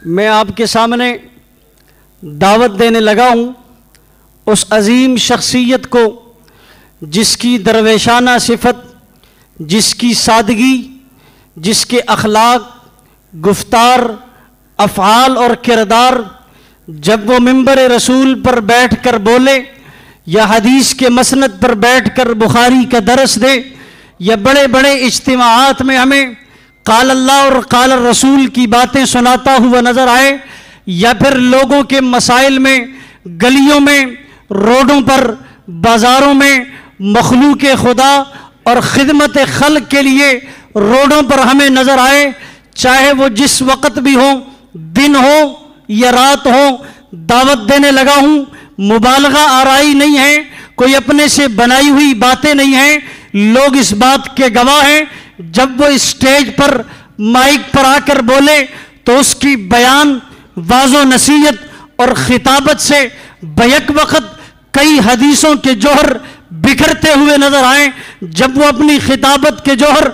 میں آپ کے سامنے دعوت دینے لگا ہوں اس عظیم شخصیت کو جس کی درویشانہ صفت، جس کی سادگی، جس کے اخلاق، گفتار، افعال اور کردار جب وہ منبر رسول پر بیٹھ کر بولے یا حدیث کے مسند پر بیٹھ کر بخاری کا درس دے یا بڑے بڑے اجتماعات میں ہمیں قال اللہ اور قال الرسول کی باتیں سناتا ہوا نظر آئے، یا پھر لوگوں کے مسائل میں، گلیوں میں، روڈوں پر، بازاروں میں مخلوق خدا اور خدمت خلق کے لیے روڈوں پر ہمیں نظر آئے، چاہے وہ جس وقت بھی ہو، دن ہو یا رات ہو، دعوت دینے لگا ہوں۔ مبالغہ آرائی نہیں ہے، کوئی اپنے سے بنائی ہوئی باتیں نہیں ہیں، لوگ اس بات کے گواہ ہیں۔ جب وہ اسٹیج پر مائک پر آ کر بولے تو اس کی بیان، واض و نصیحت اور خطابت سے بیک وقت کئی حدیثوں کے جوہر بکھرتے ہوئے نظر آئیں۔ جب وہ اپنی خطابت کے جوہر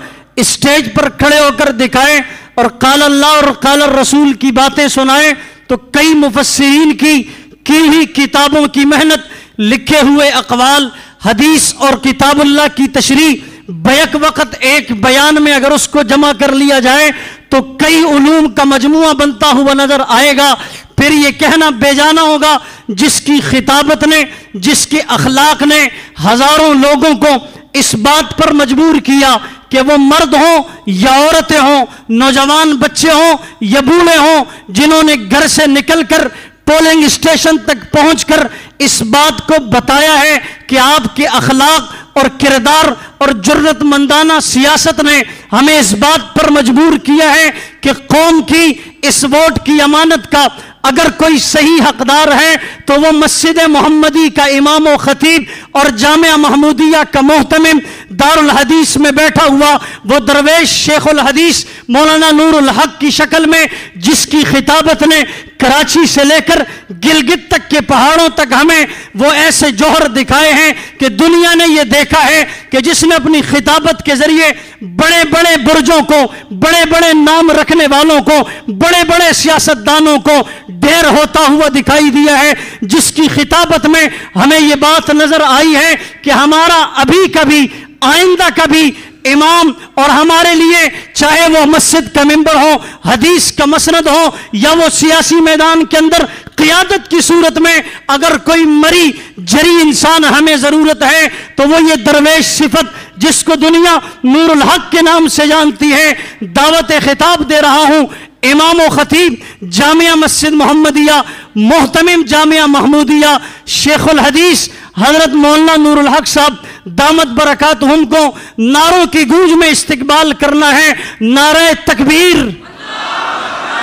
اسٹیج پر کھڑے ہو کر دکھائیں اور قال اللہ اور قال الرسول کی باتیں سنائیں تو کئی مفسرین کی ہوئی کتابوں کی محنت، لکھے ہوئے اقوال، حدیث اور کتاب اللہ کی تشریح بیک وقت ایک بیان میں اگر اس کو جمع کر لیا جائے تو کئی علوم کا مجموعہ بنتا ہوا نظر آئے گا۔ پھر یہ کہنا بے جانا ہوگا جس کی خطابت نے، جس کے اخلاق نے ہزاروں لوگوں کو اس بات پر مجبور کیا کہ وہ مرد ہوں یا عورتیں ہوں، نوجوان بچے ہوں یا بوڑھے ہوں، جنہوں نے گھر سے نکل کر پولنگ اسٹیشن تک پہنچ کر اس بات کو بتایا ہے کہ آپ کے اخلاق اور کردار اور جرت مندانہ سیاست نے ہمیں اس بات پر مجبور کیا ہے کہ قوم کی اس ووٹ کی امانت کا اگر کوئی صحیح حقدار ہے تو وہ مسجد محمدی کا امام و خطیب اور جامعہ محمودیہ کا محتمم، دار الحدیث میں بیٹھا ہوا وہ درویش شیخ الحدیث مولانا نور الحق کی شکل میں، جس کی خطابت نے کراچی سے لے کر گلگت تک کے پہاڑوں تک ہمیں وہ ایسے جوہر دکھائے ہیں کہ دنیا نے یہ دیکھا ہے کہ جس نے اپنی خطابت کے ذریعے بڑے بڑے برجوں کو، بڑے بڑے نام رکھنے والوں کو، بڑے بڑے سیاستدانوں کو ڈھیر ہوتا ہوا دکھائی دیا ہے، جس کی خطابت میں ہمیں یہ بات نظر آئی ہے کہ ہمارا ابھی کبھی آئندہ کبھی امام اور ہمارے لیے چاہے وہ مسجد کا ممبر ہو، حدیث کا مسند ہو، یا وہ سیاسی میدان کے اندر قیادت کی صورت میں اگر کوئی مری جری انسان ہمیں ضرورت ہے تو وہ یہ درویش صفت جس کو دنیا نور الحق کے نام سے جانتی ہے۔ دعوت خطاب دے رہا ہوں امام و خطیب جامعہ مسجد محمدیہ، محتمم جامعہ محمودیہ، شیخ الحدیث حضرت مولانا نور الحق صاحب دامت برکاتہم کو نعروں کی گونج میں استقبال کرنا ہے۔ نعرہ تکبیر،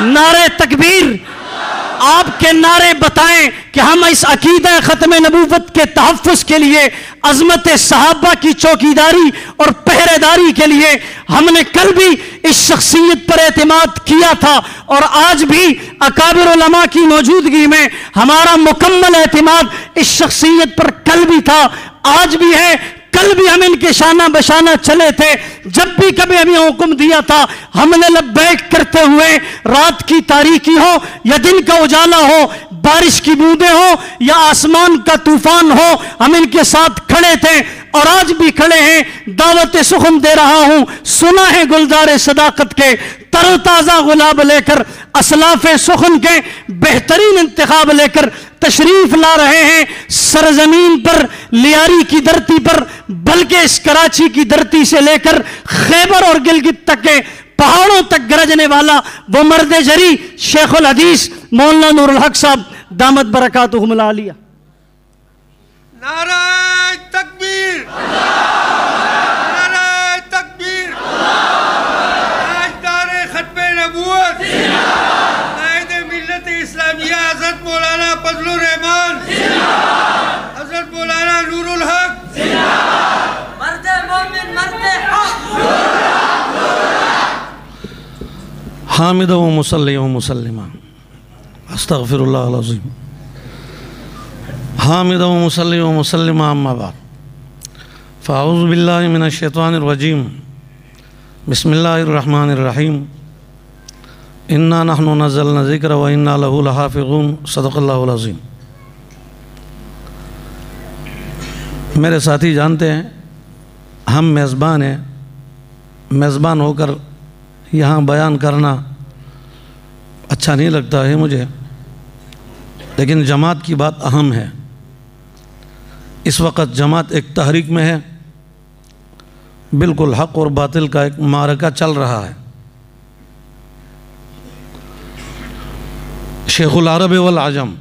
نعرہ تکبیر۔ آپ کے نعرے بتائیں کہ ہم اس عقیدہ ختم نبوت کے تحفظ کے لیے، عظمت صحابہ کی چوکیداری اور پہرے داری کے لیے ہم نے کل بھی اس شخصیت پر اعتماد کیا تھا اور آج بھی اکابر علماء کی موجودگی میں ہمارا مکمل اعتماد اس شخصیت پر کل بھی تھا، آج بھی ہے، کل بھی ہم ان کے شانہ بشانہ چلے تھے۔ جب بھی کبھی ہمیں حکم دیا تھا ہم نے لبیک کرتے ہوئے، رات کی تاریکی ہو یا دن کا اجالا ہو، بارش کی بوندیں ہو یا آسمان کا طوفان ہو، ہم ان کے ساتھ کھڑے تھے اور آج بھی کھڑے ہیں۔ دعوت سخن دے رہا ہوں، سنا ہے گلزار صداقت کے تر و تازہ گلاب لے کر، اسلاف سخن کے بہترین انتخاب لے کر تشریف لا رہے ہیں سرزمین پر، لیاری کی دھرتی پر، بلکہ اس کراچی کی دھرتی سے لے کر خیبر اور گلگت تک کے پہاڑوں تک گرجنے والا وہ مرد جری شیخ الحدیث مولانا نور الحق صاحب دامت برکاتہم العالیہ۔ نعرہ تکبیر، نعرہ تکبیر، تاجدار ختم نبوت قائد ملت اسلامیہ حضرت مولانا فضل الرحمان، حضرت مولانا نور الحق، مرد مومن مرد حق، حامد و مصلی و مسلمہ، استغفر اللہ العظیم، حامد و مصلی و مسلمہ، اما بعد فاعوذ باللہ من الشیطان الرجیم، بسم اللہ الرحمن الرحیم، انا نحن نزلنا ذکر و انا لہ لحافظون صدق اللہ العظیم۔ میرے ساتھی جانتے ہیں ہم میزبان ہیں، میزبان ہو کر یہاں بیان کرنا اچھا نہیں لگتا ہے مجھے، لیکن جماعت کی بات اہم ہے۔ اس وقت جماعت ایک تحریک میں ہے، بالکل حق اور باطل کا ایک معرکہ چل رہا ہے۔ شیخ العرب والعجم،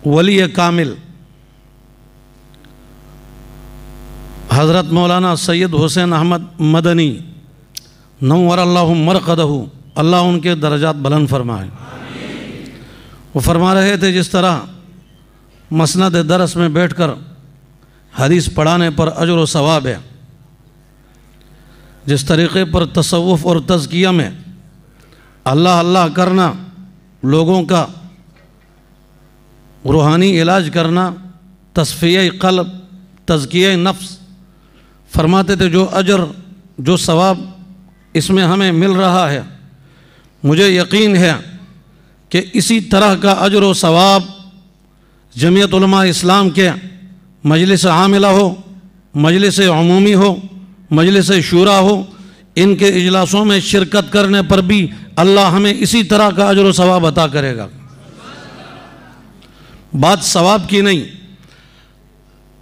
ولی کامل حضرت مولانا سید حسین احمد مدنی نور اللہ مرقدہ، اللہ ان کے درجات بلند فرمائے۔ وہ فرما رہے تھے جس طرح مسند درس میں بیٹھ کر حدیث پڑھانے پر اجر و ثواب ہے، جس طریقے پر تصوف اور تزکیہ میں اللہ اللہ کرنا، لوگوں کا روحانی علاج کرنا، تصفیہ قلب، تزکیہ نفس، فرماتے تھے جو اجر جو ثواب اس میں ہمیں مل رہا ہے، مجھے یقین ہے کہ اسی طرح کا اجر و ثواب جمعیت علماء اسلام کے مجلس عاملہ ہو، مجلس عمومی ہو، مجلس شورا ہو، ان کے اجلاسوں میں شرکت کرنے پر بھی اللہ ہمیں اسی طرح کا اجر و ثواب عطا کرے گا۔ بات ثواب کی نہیں،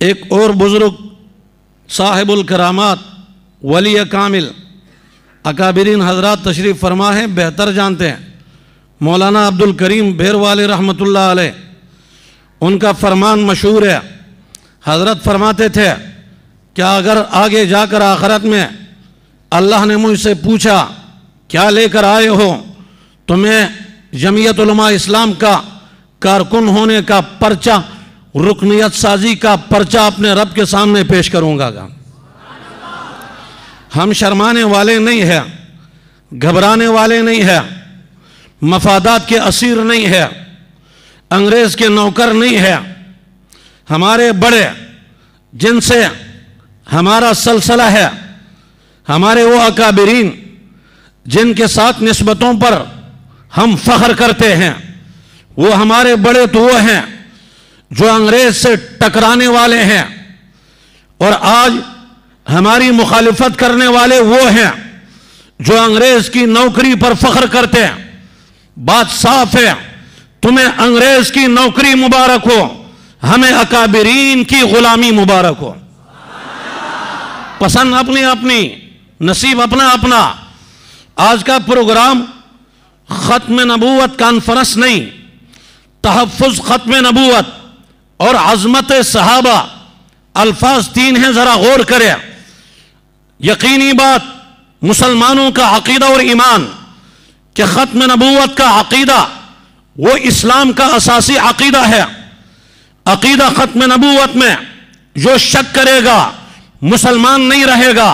ایک اور بزرگ صاحب الکرامات ولی کامل اکابرین حضرات تشریف فرما ہے، بہتر جانتے ہیں، مولانا عبد الکریم بھیروالی رحمۃ اللہ علیہ، ان کا فرمان مشہور ہے۔ حضرت فرماتے تھے کہ اگر آگے جا کر آخرت میں اللہ نے مجھ سے پوچھا کیا لے کر آئے ہو، تو میں جمعیت علماء اسلام کا کارکن ہونے کا پرچہ، رکنیت سازی کا پرچہ اپنے رب کے سامنے پیش کروں گا۔ ہم شرمانے والے نہیں ہیں، گھبرانے والے نہیں ہیں، مفادات کے اسیر نہیں ہیں، انگریز کے نوکر نہیں ہیں۔ ہمارے بڑے جن سے ہمارا سلسلہ ہے، ہمارے وہ اکابرین جن کے ساتھ نسبتوں پر ہم فخر کرتے ہیں، وہ ہمارے بڑے تو وہ ہیں جو انگریز سے ٹکرانے والے ہیں، اور آج ہماری مخالفت کرنے والے وہ ہیں جو انگریز کی نوکری پر فخر کرتے ہیں۔ بات صاف ہے، تمہیں انگریز کی نوکری مبارک ہو، ہمیں اکابرین کی غلامی مبارک ہو۔ پسند اپنی اپنی، نصیب اپنا اپنا۔ آج کا پروگرام ختم نبوت کانفرنس نہیں، تحفظ ختم نبوت اور عظمت صحابہ، الفاظ تین ہیں، ذرا غور کریں۔ یقینی بات، مسلمانوں کا عقیدہ اور ایمان کہ ختم نبوت کا عقیدہ وہ اسلام کا اساسی عقیدہ ہے۔ عقیدہ ختم نبوت میں جو شک کرے گا مسلمان نہیں رہے گا۔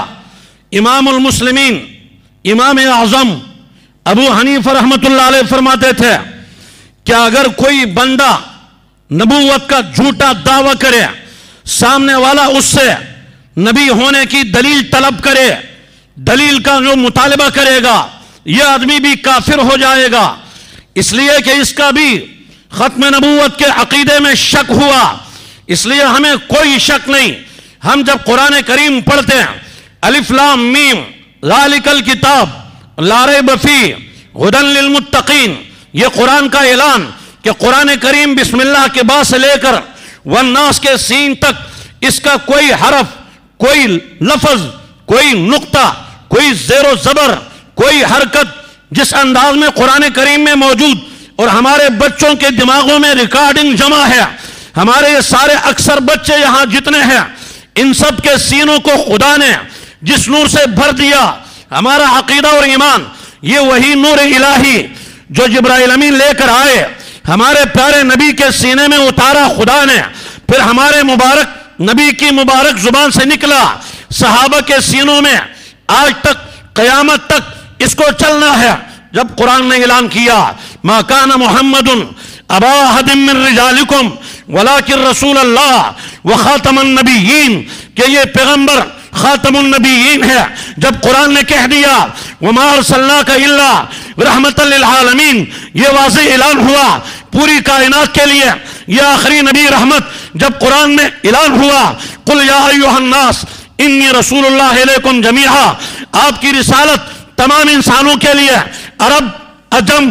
امام المسلمین امام اعظم ابو حنیفہ رحمۃ اللہ علیہ فرماتے تھے کہ اگر کوئی بندہ نبوت کا جھوٹا دعویٰ کرے، سامنے والا اس سے نبی ہونے کی دلیل طلب کرے، دلیل کا جو مطالبہ کرے گا، یہ آدمی بھی کافر ہو جائے گا، اس لیے کہ اس کا بھی ختم نبوت کے عقیدے میں شک ہوا۔ اس لیے ہمیں کوئی شک نہیں، ہم جب قرآن کریم پڑھتے ہیں، الف لام میم ذالک الکتاب لا ریب فیہ ھدی للمتقین، یہ قرآن کا اعلان کہ قرآن کریم بسم اللہ کے با سے لے کر والناس کے سین تک اس کا کوئی حرف، کوئی لفظ، کوئی نقطہ، کوئی زیر و زبر، کوئی حرکت جس انداز میں قرآن کریم میں موجود اور ہمارے بچوں کے دماغوں میں ریکارڈنگ جمع ہے، ہمارے یہ سارے اکثر بچے یہاں جتنے ہیں، ان سب کے سینوں کو خدا نے جس نور سے بھر دیا، ہمارا عقیدہ اور ایمان، یہ وہی نور الہی جو جبرائیل امین لے کر آئے، ہمارے پیارے نبی کے سینے میں اتارا خدا نے، پھر ہمارے مبارک نبی کی مبارک زبان سے نکلا، صحابہ کے سینوں میں آج تک قیامت تک اس کو چلنا ہے۔ جب قرآن نے اعلان کیا ما کان محمد ابا احد من رجالکم ولکن رسول اللہ وخاتم النبیین، کہ یہ پیغمبر خاتم النبیین ہے، جب قرآن نے کہہ دیا وما ارسلناک الا رحمۃ للعالمین، یہ واضح اعلان ہوا پوری کائنات کے لیے، یہ آخری نبی رحمت جب قرآن میں اعلان ہوا، قل یا ایھا الناس انی رسول اللہ علیکم جمیعا، آپ کی رسالت تمام انسانوں کے لیے، عرب عجم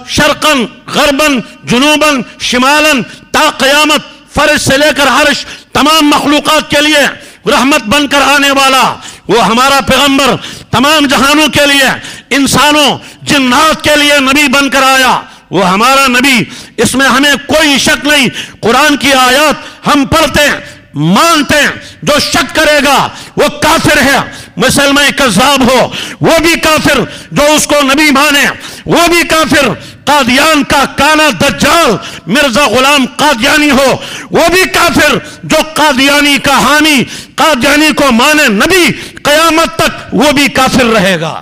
شرقاً غرباً جنوباً شمالاً تا قیامت، فرش سے لے کر عرش، تمام مخلوقات کے لیے رحمت بن کر آنے والا وہ ہمارا پیغمبر تمام جہانوں کے لیے، انسانوں جنات کے لیے نبی بن کر آیا، وہ ہمارا نبی، اس میں ہمیں کوئی شک نہیں۔ قرآن کی آیات ہم پڑھتے ہیں، مانتے ہیں، جو شک کرے گا وہ کافر ہے، مسلمان کذاب ہو وہ بھی کافر، جو اس کو نبی مانے وہ بھی کافر، قادیان کا کانا دجال مرزا غلام قادیانی ہو وہ بھی کافر، جو قادیانی کا حامی قادیانی کو مانے نبی قیامت تک وہ بھی کافر رہے گا۔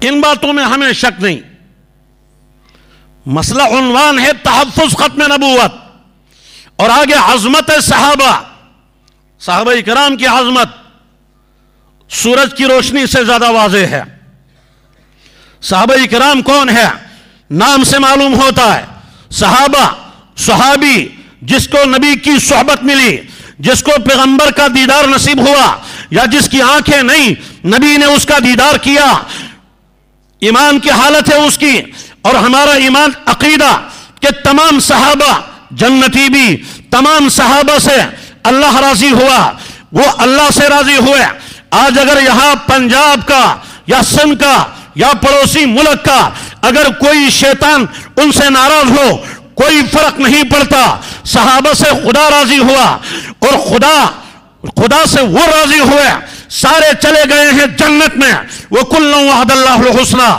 ان باتوں میں ہمیں شک نہیں۔ مسئلہ عنوان ہے تحفظ ختم نبوت، اور آگے عظمت صحابہ کرام کی عظمت سورج کی روشنی سے زیادہ واضح ہے۔ صحابہ کرام کون ہے؟ نام سے معلوم ہوتا ہے، صحابی جس کو نبی کی صحبت ملی، جس کو پیغمبر کا دیدار نصیب ہوا، یا جس کی آنکھیں نہیں نبی نے اس کا دیدار کیا، ایمان کی حالت ہے اس کی، اور ہمارا ایمان عقیدہ کہ تمام صحابہ جنتی بھی، تمام صحابہ سے اللہ راضی ہوا، وہ اللہ سے راضی ہوئے۔ آج اگر یہاں پنجاب کا یا سندھ کا یا پڑوسی ملک کا اگر کوئی شیطان ان سے ناراض ہو، کوئی فرق نہیں پڑتا، صحابہ سے خدا راضی ہوا، اور خدا سے وہ راضی ہوئے، سارے چلے گئے ہیں جنت میں، وَكُلًّا وَعَدَ اللَّهُ الْحُسْنَى۔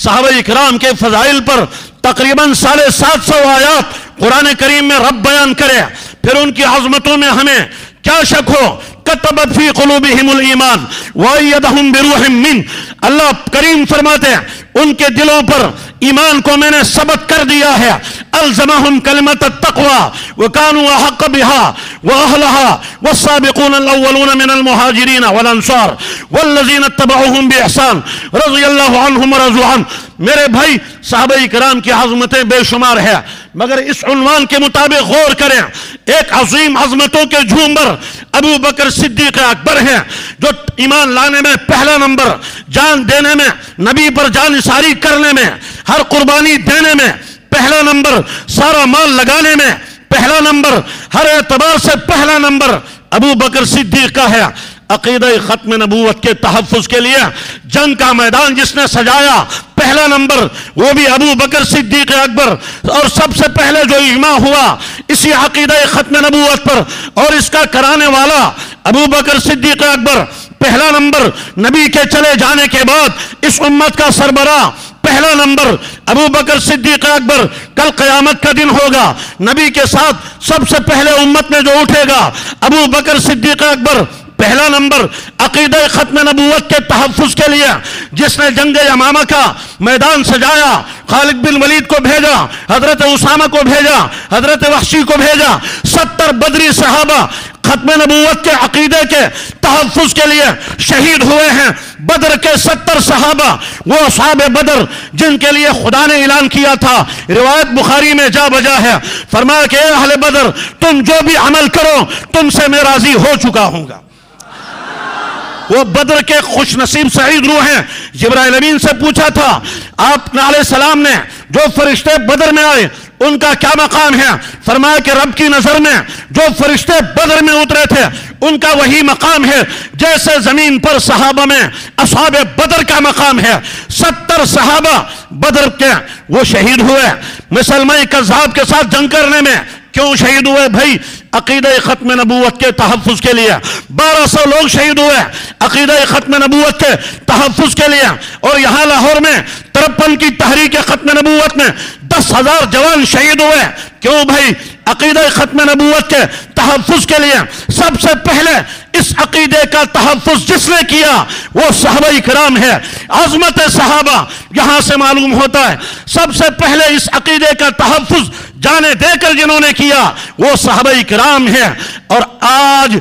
صحابہ کرام کے فضائل پر تقریباً 750 آیات قرآن کریم میں رب بیان کرے، پھر ان کی عظمتوں میں ہمیں کیا شک ہو؟ کتبت فی قلوبہم الایمان وایدہم بروح من، اللہ کریم فرماتے ہیں ان کے دلوں پر ایمان کو میں نے ثبت کر دیا ہے، الزمہم کلمۃ التقوی وکانوا احق بها واہلها والسابقون الاولون من المہاجرین والانصار والذین اتبعوہم باحسان رضی اللہ عنہم ورضوا عنہ۔ میرے بھائی صحابہ کرام کی عظمتیں بے شمار ہے، مگر اس عنوان کے مطابق غور کریں، ایک عظیم عظمتوں کے جھومبر ابو بکر صدیق اکبر ہیں، جو ایمان لانے میں پہلا نمبر، جان دینے میں، نبی پر جان نثاری کرنے میں، ہر قربانی دینے میں پہلا نمبر، سارا مال لگانے میں پہلا نمبر، ہر اعتبار سے پہلا نمبر ابو بکر صدیق کا ہے۔ عقیدہ ختم نبوت کے تحفظ کے لیے جنگ کا میدان جس نے سجایا پہلا نمبر وہ بھی ابو بکر صدیق اکبر، اور سب سے پہلے جو اجماع ہوا اسی عقیدہ ختم نبوت پر، اور اس کا کرانے والا ابو بکر صدیق اکبر پہلا نمبر، نبی کے چلے جانے کے بعد اس امت کا سربراہ پہلا نمبر ابو بکر صدیق اکبر، کل قیامت کا دن ہوگا، نبی کے ساتھ سب سے پہلے امت میں جو اٹھے گا ابو بکر صدیق اکبر پہلا نمبر۔ عقیدہ ختم نبوت کے تحفظ کے لیے جس نے جنگ یمامہ کا میدان سجایا، خالد بن ولید کو بھیجا، حضرت اسامہ کو بھیجا، حضرت وحشی کو بھیجا، 70 بدری صحابہ ختم نبوت کے عقیدے کے تحفظ کے لیے شہید ہوئے ہیں۔ بدر کے 70 صحابہ وہ اصحاب بدر جن کے لیے خدا نے اعلان کیا تھا، روایت بخاری میں جا بجا ہے، فرمایا کہ اے اہل بدر تم جو بھی عمل کرو تم سے میں راضی ہو چکا ہوں گا۔ وہ بدر کے خوش نصیب سعید روح ہیں۔ جبرائیل امین سے پوچھا تھا آپ علیہ السلام نے جو فرشتے بدر میں آئے ان کا کیا مقام ہے؟ فرمایا کہ رب کی نظر میں جو فرشتے بدر میں اترے تھے ان کا وہی مقام ہے جیسے زمین پر صحابہ میں اصحاب بدر کا مقام ہے۔ 70 صحابہ بدر کے وہ شہید ہوئے مسلمان کذاب کے ساتھ جنگ کرنے میں۔ کیوں شہید ہوئے بھائی؟ عقیدہ ختم نبوت کے تحفظ کے لیے 1200 لوگ شہید ہوئے عقیدہ ختم نبوت کے تحفظ کے لیے، اور یہاں لاہور میں 53 کی تحریک ختم نبوت میں 10,000 جوان شہید ہوئے۔ کیوں بھائی؟ عقیدہ ختم نبوت کے تحفظ کے لیے سب سے پہلے اس عقیدے کا تحفظ جس نے کیا وہ صحابہ کرام ہے۔ عظمت صحابہ یہاں سے معلوم ہوتا ہے، سب سے پہلے اس عقیدے کا تحفظ جانے دے کر جنہوں نے کیا وہ صحابہ کرام ہیں۔ اور آج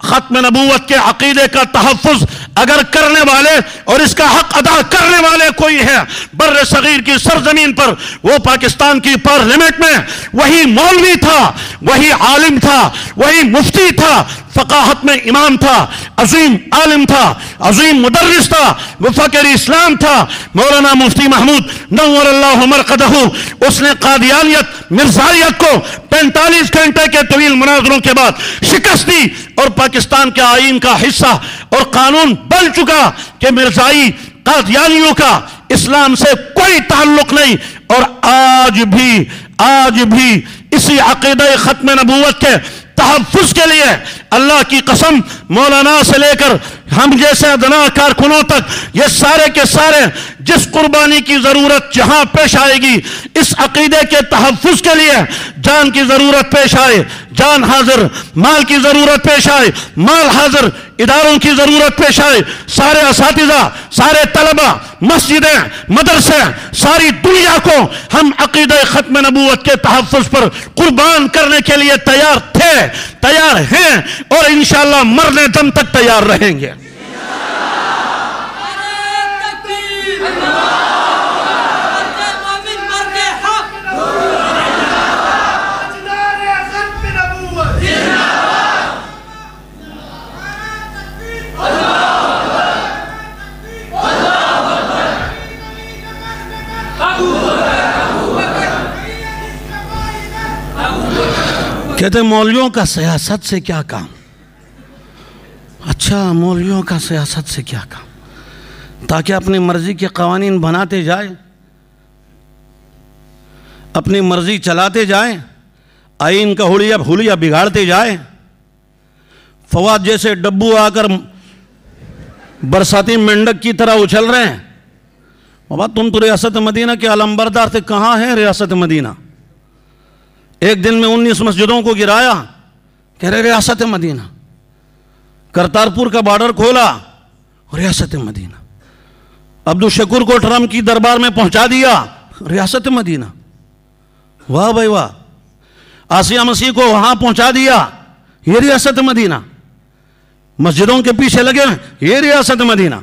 ختم نبوت کے عقیدے کا تحفظ اگر کرنے والے اور اس کا حق ادا کرنے والے کوئی ہے بر صغیر کی سرزمین پر، وہ پاکستان کی پارلیمنٹ میں وہی مولوی تھا، وہی عالم تھا، وہی مفتی تھا، فقاہت میں امام تھا، عظیم عالم تھا، عظیم مدرس تھا، مفکر اسلام تھا، مولانا مفتی محمود نور اللہ مرقدہ۔ اس نے قادیانیت مرزائیت کو 45 گھنٹے کے طویل مناظروں کے بعد شکست دی اور پاکستان کے آئین کا حصہ اور قانون بن چکا کہ مرزائی قادیانیوں کا اسلام سے کوئی تعلق نہیں۔ اور آج بھی اسی عقیدہ ختم نبوت کے تحفظ کے لیے اللہ کی قسم مولانا سے لے کر ہم جیسے ادنا کارکنوں تک یہ سارے کے سارے جس قربانی کی ضرورت جہاں پیش آئے گی اس عقیدے کے تحفظ کے لیے جان کی ضرورت پیش آئے جان حاضر، مال کی ضرورت پیش آئے مال حاضر، اداروں کی ضرورت پیش آئے، سارے اساتذہ، سارے طلبہ، مسجدیں، مدرسے، ساری دنیا کو ہم عقیدہ ختم نبوت کے تحفظ پر قربان کرنے کے لیے تیار تھے، تیار ہیں اور انشاءاللہ مرنے دم تک تیار رہیں گے۔ کہتے ہیں مولویوں کا سیاست سے کیا کام؟ اچھا، مولویوں کا سیاست سے کیا کام؟ تاکہ اپنی مرضی کے قوانین بناتے جائیں، اپنی مرضی چلاتے جائیں، آئین کا حلیہ بگاڑتے جائیں۔ فواد جیسے ڈبو آ کر برساتی مینڈک کی طرح اچھل رہے ہیں۔ بابا تم تو ریاست مدینہ کے علمبردار تھے، کہاں ہے ریاست مدینہ؟ ایک دن میں 19 مسجدوں کو گرایا، کہہ رہے ریاست مدینہ۔ کرتارپور کا بارڈر کھولا، ریاست مدینہ۔ عبدالشکور کو ٹرمپ کی دربار میں پہنچا دیا، ریاست مدینہ۔ واہ بھائی واہ۔ آسیہ مسیح کو وہاں پہنچا دیا، یہ ریاست مدینہ۔ مسجدوں کے پیچھے لگے، یہ ریاست مدینہ۔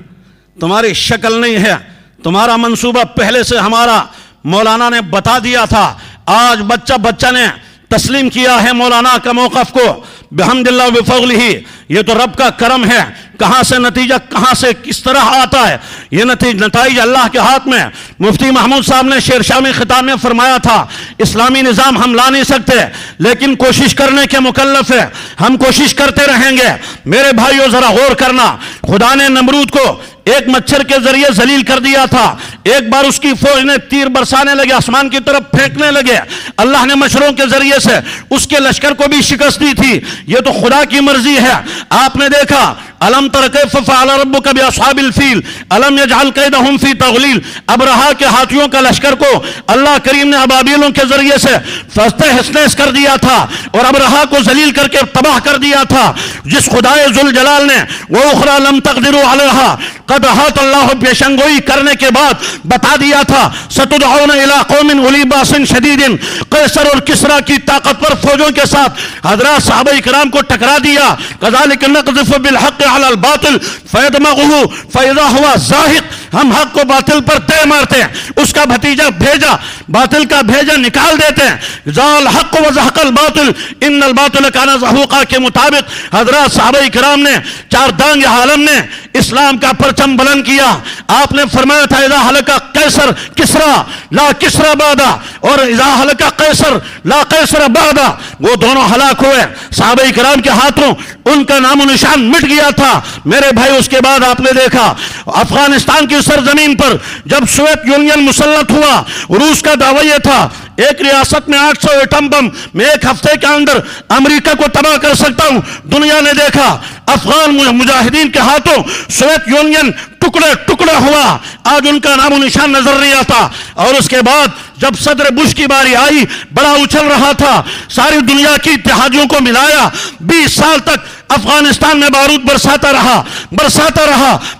تمہاری شکل نہیں ہے، تمہارا منصوبہ پہلے سے ہمارا مولانا نے بتا دیا تھا۔ آج بچہ نے تسلیم کیا ہے مولانا کا موقف کو، بحمد اللہ بفضلہ۔ یہ تو رب کا کرم ہے، کہاں سے نتیجہ کہاں سے کس طرح آتا ہے، یہ نتائج اللہ کے ہاتھ میں۔ مفتی محمود صاحب نے شیر شامی خطاب میں فرمایا تھا، اسلامی نظام ہم لا نہیں سکتے لیکن کوشش کرنے کے مکلف ہے، ہم کوشش کرتے رہیں گے۔ میرے بھائیو ذرا غور کرنا، خدا نے نمرود کو ایک مچھر کے ذریعے ذلیل کر دیا تھا، ایک بار اس کی فوج نے تیر برسانے لگے، آسمان کی طرف پھینکنے لگے، اللہ نے مچھروں کے ذریعے سے اس کے لشکر کو بھی شکست دی تھی۔ یہ تو خدا کی مرضی ہے۔ آپ نے دیکھا الم تر کیف فعل ربک باصحاب الفیل الم یجعل کیدہم فی تضلیل، ابرہا کے ہاتھیوں کا لشکر کو اللہ کریم نے ابابیلوں کے ذریعے سے تہس نہس کر دیا تھا اور ابرہا کو ذلیل کر کے تباہ کر دیا تھا۔ جس خدائے ذوالجلال نے وہ اخری لم تقدروا علیہا قد احاط اللہ پیشنگوئی کرنے کے بعد بتا دیا تھا، ستدعون الی قوم اولی باس شدید، قیصر اور کسریٰ کی طاقتور فوجوں کے ساتھ حضرات صحابہ کرام کو ٹکرا دیا۔ کذالک نقذف بالحق علی الباطل فیدمغہ فاذا ہوا زاہق، ہم حق کو باطل پر دے مارتے ہیں، اس کا بھتیجا بھیجا باطل کا بھیجا نکال دیتے ہیں۔ زال حق و زحق الباطل ان الباطل کان زہوقا کے مطابق حضرات صحابہ کرام نے، چار دانگ عالم نے اسلام کا پرچم بلند کیا۔ آپ نے فرمایا تھا اذا ہلک قیصر کسریٰ لا کسریٰ بعدہ، اور اذا ہلک قیصر لا قیصر بعدہ، وہ دونوں ہلاک ہوئے۔ صحابہ کرام کے ہاتھوں ان کا نام و نشان مٹ گیا تھا۔ میرے بھائی اس کے بعد آپ نے دیکھا افغانستان کی سرزمین پر جب سوویت یونین مسلط ہوا، روس کا دعویٰ یہ تھا ایک ریاست میں 800 ایٹم بم میں ایک ہفتے کے اندر امریکہ کو تباہ کر سکتا ہوں۔ دنیا نے دیکھا افغان مجاہدین کے ہاتھوں سوویت یونین ٹکڑے ٹکڑے ہوا، آج ان کا نام و نشان نظر نہیں آتا۔ اور اس کے بعد جب صدر بش کی باری آئی، بڑا اچھل رہا تھا، ساری دنیا کی اتحادیوں کو ملایا، 20 سال تک افغانستان میں بارود برساتا رہا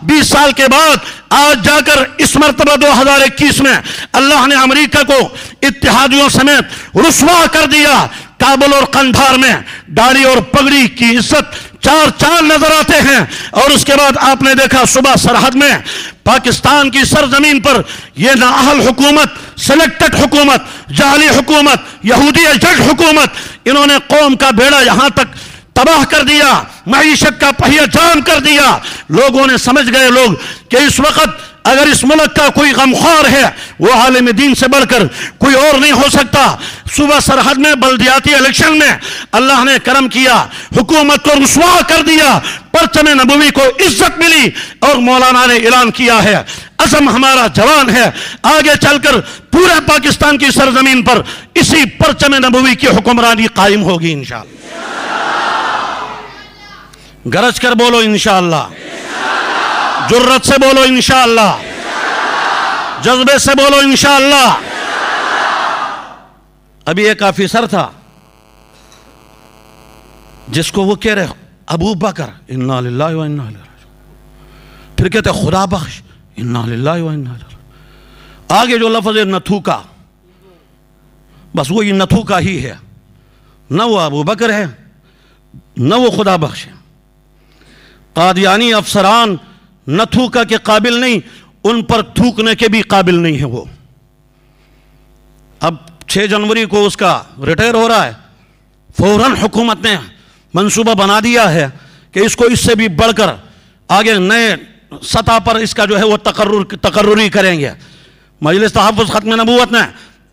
20 سال کے بعد آج جا کر اس مرتبہ 2021 میں اللہ نے امریکہ کو اتحادیوں سمیت رسوا کر دیا۔ کابل اور قندھار میں داڑھی اور پگڑی کی عزت چار چاند نظر آتے ہیں، اور اس کے بعد آپ نے دیکھا صبح سرحد میں پاکستان کی سرزمین پر یہ نااہل حکومت، سلیکٹڈ حکومت، جعلی حکومت، یہودی ایجنٹ حکومت، انہوں نے قوم کا بیڑا یہاں تک تباہ کر دیا، معیشت کا پہیہ جام کر دیا۔ لوگوں نے سمجھ گئے لوگ کہ اس وقت اگر اس ملک کا کوئی غمخوار ہے وہ عالم دین سے بڑھ کر کوئی اور نہیں ہو سکتا۔ صوبہ سرحد میں بلدیاتی الیکشن میں اللہ نے کرم کیا، حکومت کو رسوا کر دیا، پرچم نبوی کو عزت ملی، اور مولانا نے اعلان کیا ہے عزم ہمارا جوان ہے، آگے چل کر پورے پاکستان کی سرزمین پر اسی پرچم نبوی کی حکمرانی قائم ہوگی انشاءاللہ۔ گرج کر بولو انشاءاللہ، جرت سے بولو انشاءاللہ، جذبے سے بولو انشاءاللہ۔ ابھی ایک آفیسر تھا جس کو وہ کہہ رہے ابو بکر انا للہ و انا الیہ راجعون، پھر کہتے خدا بخش انا للہ و انا الیہ راجعون۔ آگے جو لفظ ہے نتھوکا، بس وہ یہ نتھوکا ہی ہے، نہ وہ ابو بکر ہے نہ وہ خدا بخش ہے۔ قادیانی افسران نہ تھوکا کے قابل نہیں، ان پر تھوکنے کے بھی قابل نہیں ہیں وہ۔ اب 6 جنوری کو اس کا ریٹائر ہو رہا ہے، فوراً حکومت نے منصوبہ بنا دیا ہے کہ اس کو اس سے بھی بڑھ کر آگے نئے سطح پر اس کا جو ہے وہ تقرری کریں گے۔ مجلس تحفظ ختم نبوت نے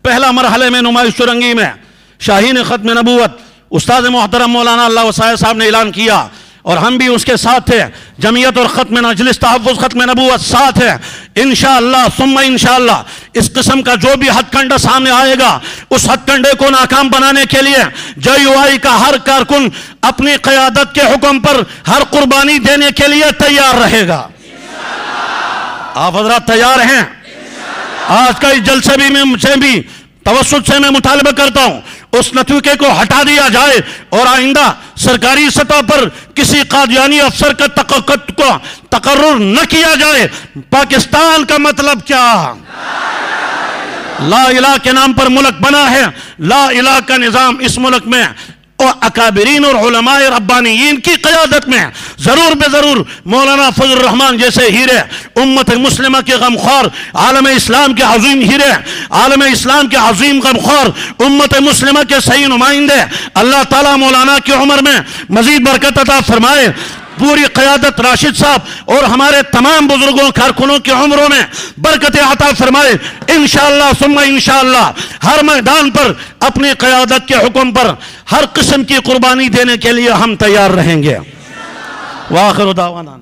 پہلا مرحلے میں نمائش رنگی میں شاہین ختم نبوت استاد محترم مولانا اللہ وسائے صاحب نے اعلان کیا، اور ہم بھی اس کے ساتھ تھے، جمعیت اور ختم مجلس تحفظ ختم نبوت ساتھ ہے۔ انشاءاللہ ثم انشاءاللہ اس قسم کا جو بھی ہتھ کنڈا سامنے آئے گا، اس ہتھ کنڈے کو ناکام بنانے کے لیے JUI کا ہر کارکن اپنی قیادت کے حکم پر ہر قربانی دینے کے لیے تیار رہے گا۔ آپ حضرات تیار ہیں؟ آج کا اس جلسے بھی میں توسط سے میں مطالبہ کرتا ہوں اس نتوکے کو ہٹا دیا جائے، اور آئندہ سرکاری سطح پر کسی قادیانی افسر کا تقرر نہ کیا جائے۔ پاکستان کا مطلب کیا؟ لا الہ کے نام پر ملک بنا ہے، لا الہ کا نظام اس ملک میں اور اکابرین اور علماء ربانیین کی قیادت میں ضرور بے ضرور مولانا فضل الرحمان جیسے ہیرے، امت مسلمہ کے غمخوار، عالم اسلام کے عظیم ہیرے، عالم اسلام کے عظیم غمخوار، امت مسلمہ کے صحیح نمائندے، اللہ تعالیٰ مولانا کی عمر میں مزید برکت عطا فرمائے، پوری قیادت راشد صاحب اور ہمارے تمام بزرگوں کارکنوں کی عمروں میں برکت عطا فرمائے۔ انشاءاللہ ثم انشاءاللہ ہر میدان پر اپنی قیادت کے حکم پر ہر قسم کی قربانی دینے کے لیے ہم تیار رہیں گے۔ وآخر دعوانا